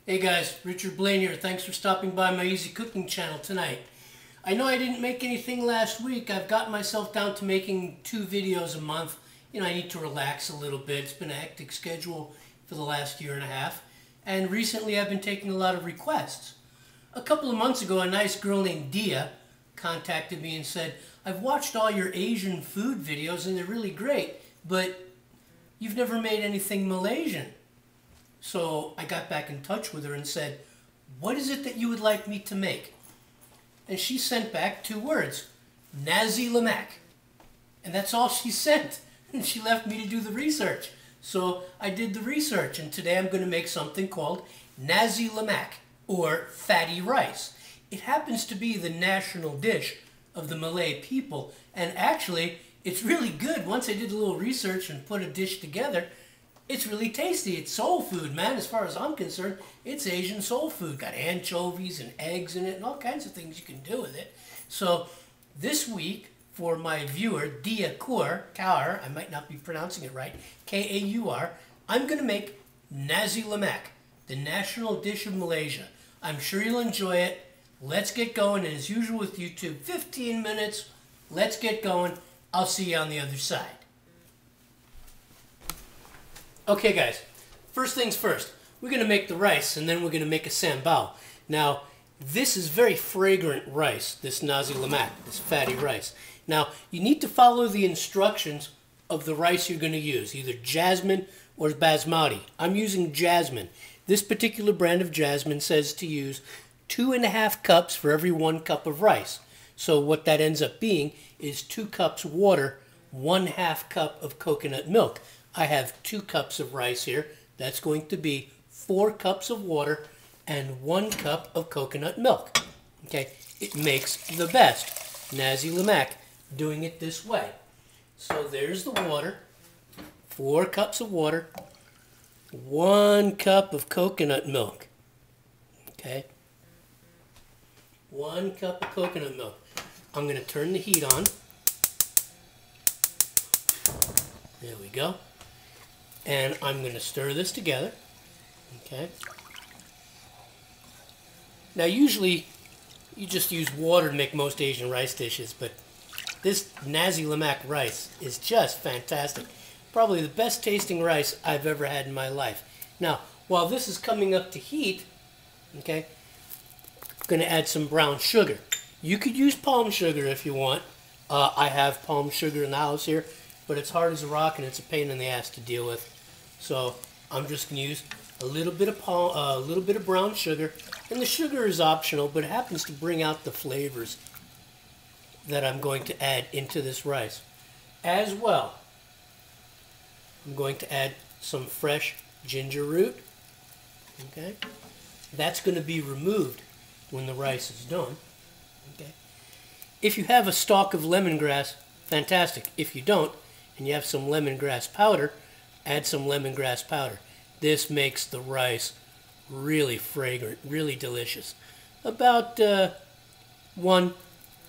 Hey guys, Richard Blaine here. Thanks for stopping by my easy cooking channel tonight. I know I didn't make anything last week. I've gotten myself down to making 2 videos a month. I need to relax a little bit. It's been a hectic schedule for the last year and a half. And recently I've been taking a lot of requests. A couple of months ago, a nice girl named Dia contacted me and said, I've watched all your Asian food videos and they're really great, but you've never made anything Malaysian. So I got back in touch with her and said, what is it that you would like me to make? And she sent back 2 words, Nasi Lemak. And that's all she sent. And she left me to do the research. So I did the research, and today I'm going to make something called Nasi Lemak, or fatty rice. It happens to be the national dish of the Malay people, and actually it's really good. Once I did a little research and put a dish together, it's really tasty. It's soul food, man. As far as I'm concerned, it's Asian soul food. Got anchovies and eggs in it and all kinds of things you can do with it. So this week, for my viewer, Dia Kaur, I might not be pronouncing it right, K-A-U-R, I'm going to make Nasi Lemak, the national dish of Malaysia. I'm sure you'll enjoy it. Let's get going. And as usual with YouTube, 15 minutes. Let's get going. I'll see you on the other side. Okay guys, first things first, we're going to make the rice and then we're going to make a sambal. Now, this is very fragrant rice, this Nasi Lemak, this fatty rice. Now, you need to follow the instructions of the rice you're going to use, either jasmine or basmati. I'm using jasmine. This particular brand of jasmine says to use 2.5 cups for every 1 cup of rice. So what that ends up being is 2 cups water, 1/2 cup of coconut milk. I have 2 cups of rice here. That's going to be 4 cups of water and 1 cup of coconut milk. Okay, it makes the best Nasi Lemak doing it this way. So there's the water, 4 cups of water, 1 cup of coconut milk. Okay, 1 cup of coconut milk. I'm going to turn the heat on. There we go. And I'm going to stir this together. Okay. Now usually you just use water to make most Asian rice dishes, but this Nasi Lemak rice is just fantastic. Probably the best tasting rice I've ever had in my life. Now, while this is coming up to heat, okay, I'm going to add some brown sugar. You could use palm sugar if you want. I have palm sugar in the house here, but it's hard as a rock and it's a pain in the ass to deal with. So I'm just going to use a little bit of brown sugar, and the sugar is optional, but it happens to bring out the flavors that I'm going to add into this rice. As well, I'm going to add some fresh ginger root. Okay, that's going to be removed when the rice is done. Okay, if you have a stalk of lemongrass, fantastic. If you don't, and you have some lemongrass powder, add some lemongrass powder. This makes the rice really fragrant, really delicious. About 1,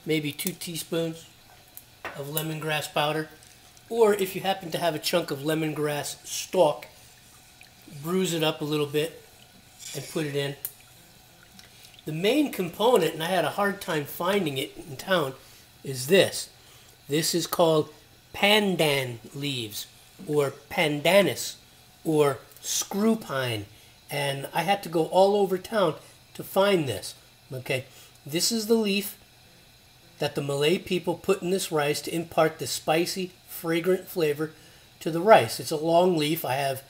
maybe 2 teaspoons of lemongrass powder. Or if you happen to have a chunk of lemongrass stalk, bruise it up a little bit and put it in. The main component, and I had a hard time finding it in town, is this. This is called pandan leaves, or pandanus, or screw pine, and I had to go all over town to find this. Okay, this is the leaf that the Malay people put in this rice to impart the spicy, fragrant flavor to the rice. It's a long leaf. I have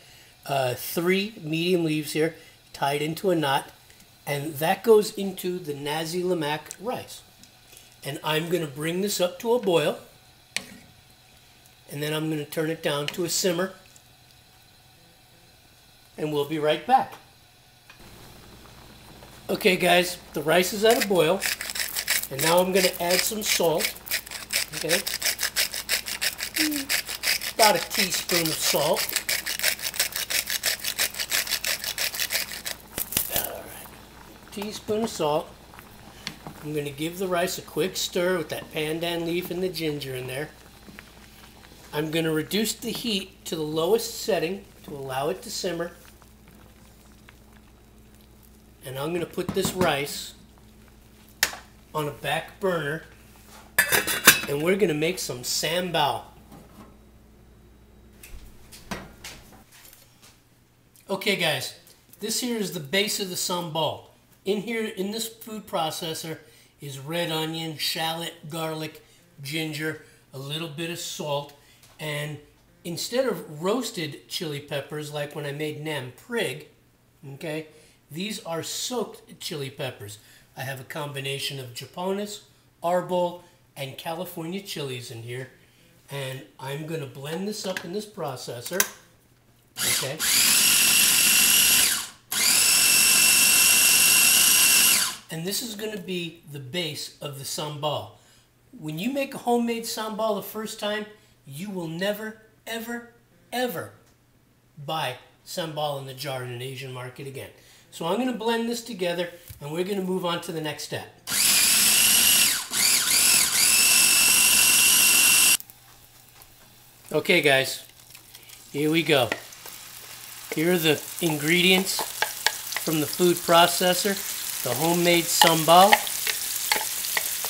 3 medium leaves here tied into a knot, and that goes into the Nasi Lemak rice. And I'm going to bring this up to a boil, and then I'm going to turn it down to a simmer, and we'll be right back. Okay guys, the rice is at a boil, and now I'm going to add some salt. Okay, about a teaspoon of salt. Alright, teaspoon of salt. I'm going to give the rice a quick stir with that pandan leaf and the ginger in there. I'm going to reduce the heat to the lowest setting to allow it to simmer. And I'm going to put this rice on a back burner, and we're going to make some sambal. Okay guys, this here is the base of the sambal. In here, in this food processor, is red onion, shallot, garlic, ginger, a little bit of salt, and instead of roasted chili peppers like when I made nam prig, okay, these are soaked chili peppers. I have a combination of japones, arbol, and California chilies in here, and I'm going to blend this up in this processor, okay. And this is going to be the base of the sambal. When you make a homemade sambal the first time, you will never, ever, ever buy sambal in the jar in an Asian market again. So I'm going to blend this together, and we're going to move on to the next step. Okay guys, here we go. Here are the ingredients from the food processor. The homemade sambal,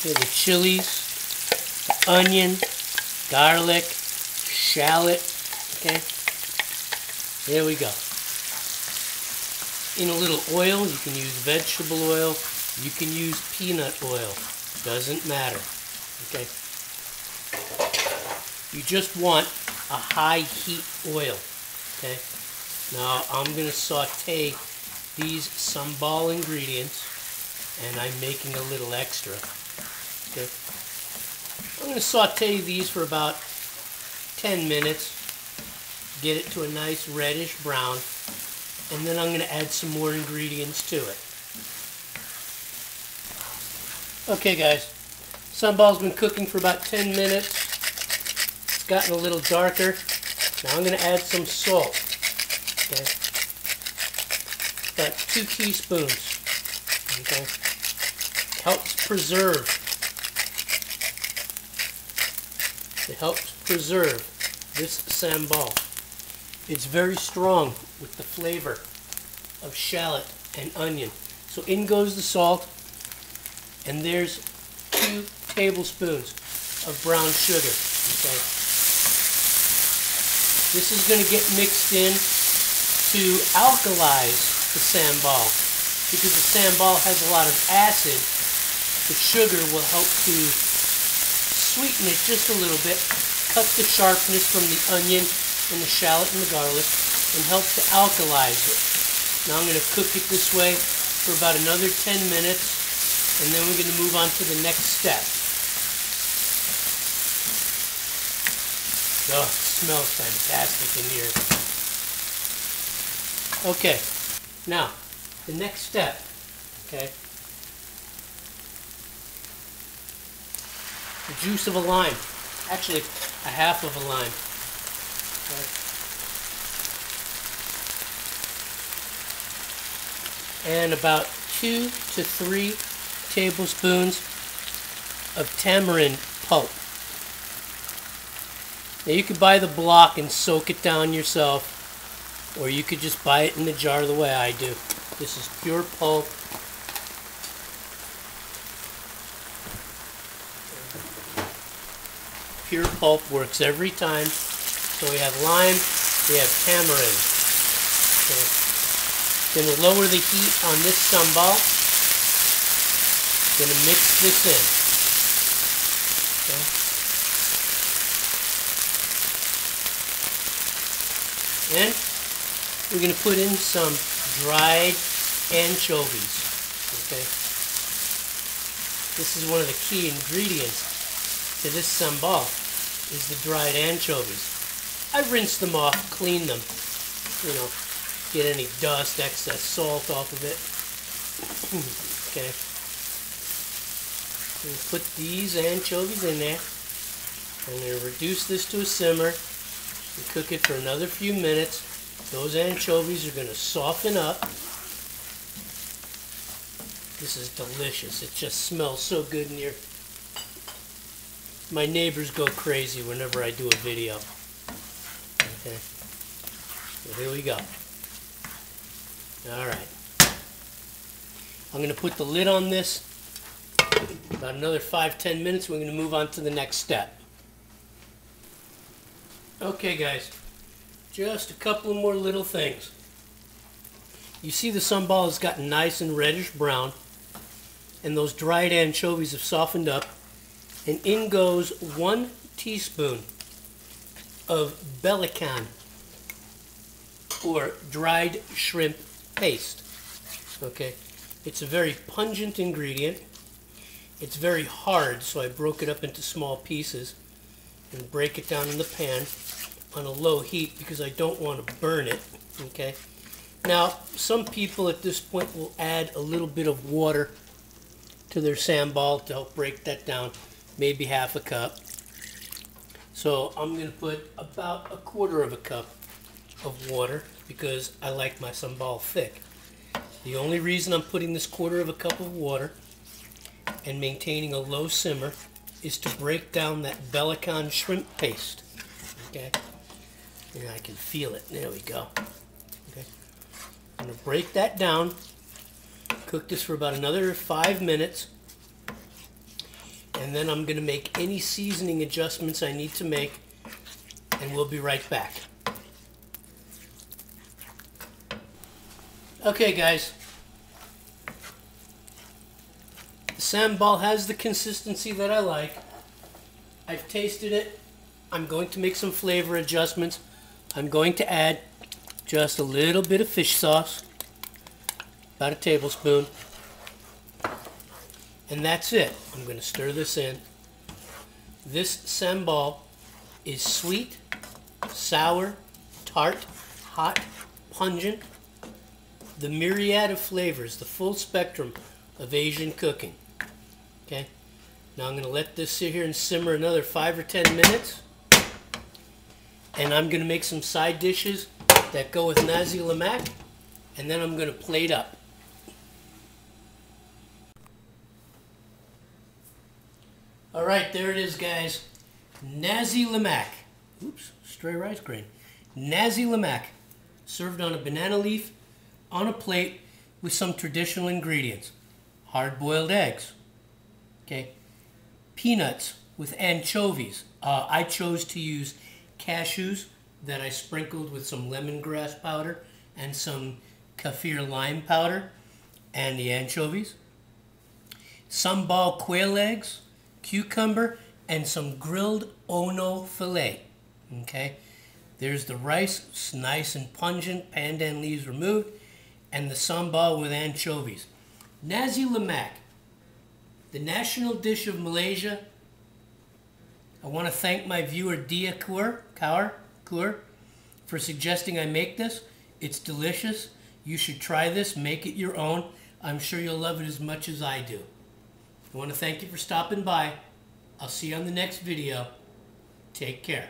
here the chilies, the onion, garlic, shallot, okay, there we go. In a little oil, you can use vegetable oil, you can use peanut oil, doesn't matter, okay. You just want a high heat oil, okay. Now I'm going to saute these sambal ingredients, and I'm making a little extra. Okay. I'm going to saute these for about 10 minutes, get it to a nice reddish brown, and then I'm going to add some more ingredients to it. Okay guys, sambal's been cooking for about 10 minutes. It's gotten a little darker. Now I'm going to add some salt. Okay. About 2 teaspoons. Okay. Helps preserve. It helps preserve this sambal. It's very strong with the flavor of shallot and onion. So in goes the salt, and there's 2 tablespoons of brown sugar. Okay. This is going to get mixed in to alkalize the sambal, because the sambal has a lot of acid. The sugar will help to sweeten it just a little bit, cut the sharpness from the onion and the shallot and the garlic, and help to alkalize it. Now I'm going to cook it this way for about another 10 minutes, and then we're going to move on to the next step. Oh, it smells fantastic in here. Okay. Now, the next step, okay, the juice of a lime, actually a half of a lime, okay, and about 2 to 3 tablespoons of tamarind pulp. Now you could buy the block and soak it down yourself, or you could just buy it in the jar the way I do. This is pure pulp. Pure pulp works every time. So we have lime, we have tamarind. Okay. Going to lower the heat on this sambal. Going to mix this in. Okay. And we're going to put in some dried anchovies. Okay. This is one of the key ingredients to this sambal, is the dried anchovies. I rinse them off, clean them, you know, get any dust, excess salt off of it. Okay. And put these anchovies in there. I'm going to reduce this to a simmer and cook it for another few minutes. Those anchovies are going to soften up. This is delicious. It just smells so good in here. My neighbors go crazy whenever I do a video. Okay. So here we go. Alright. I'm going to put the lid on this. About another 5-10 minutes, we're going to move on to the next step. Okay guys, just a couple more little things. You see the sambal has gotten nice and reddish brown, and those dried anchovies have softened up, and in goes 1 teaspoon of belacan, or dried shrimp paste. Okay, it's a very pungent ingredient. It's very hard, so I broke it up into small pieces and break it down in the pan on a low heat because I don't want to burn it. Okay. Now, some people at this point will add a little bit of water to their sambal to help break that down, maybe half a cup. So I'm going to put about 1/4 cup of water because I like my sambal thick. The only reason I'm putting this 1/4 cup of water and maintaining a low simmer is to break down that belacan shrimp paste. Okay, and I can feel it. There we go. Okay, I'm going to break that down, cook this for about another 5 minutes, and then I'm going to make any seasoning adjustments I need to make, and we'll be right back. Okay guys, the sambal has the consistency that I like. I've tasted it. I'm going to make some flavor adjustments. I'm going to add just a little bit of fish sauce, about 1 tablespoon, and that's it. I'm going to stir this in. This sambal is sweet, sour, tart, hot, pungent, the myriad of flavors, the full spectrum of Asian cooking. Okay, now I'm going to let this sit here and simmer another 5 or 10 minutes, and I'm going to make some side dishes that go with Nasi Lemak, and then I'm going to plate up. Alright, there it is guys. Nasi Lemak. Oops, stray rice grain. Nasi Lemak, served on a banana leaf on a plate with some traditional ingredients. Hard-boiled eggs. Okay. Peanuts with anchovies. I chose to use cashews that I sprinkled with some lemongrass powder and some kaffir lime powder, and the anchovies. Sambal quail eggs, cucumber, and some grilled ono filet. Okay, there's the rice, it's nice and pungent, pandan leaves removed, and the sambal with anchovies. Nasi Lemak, the national dish of Malaysia. I want to thank my viewer Dia Kaur for suggesting I make this. It's delicious. You should try this, make it your own. I'm sure you'll love it as much as I do. I want to thank you for stopping by. I'll see you on the next video. Take care.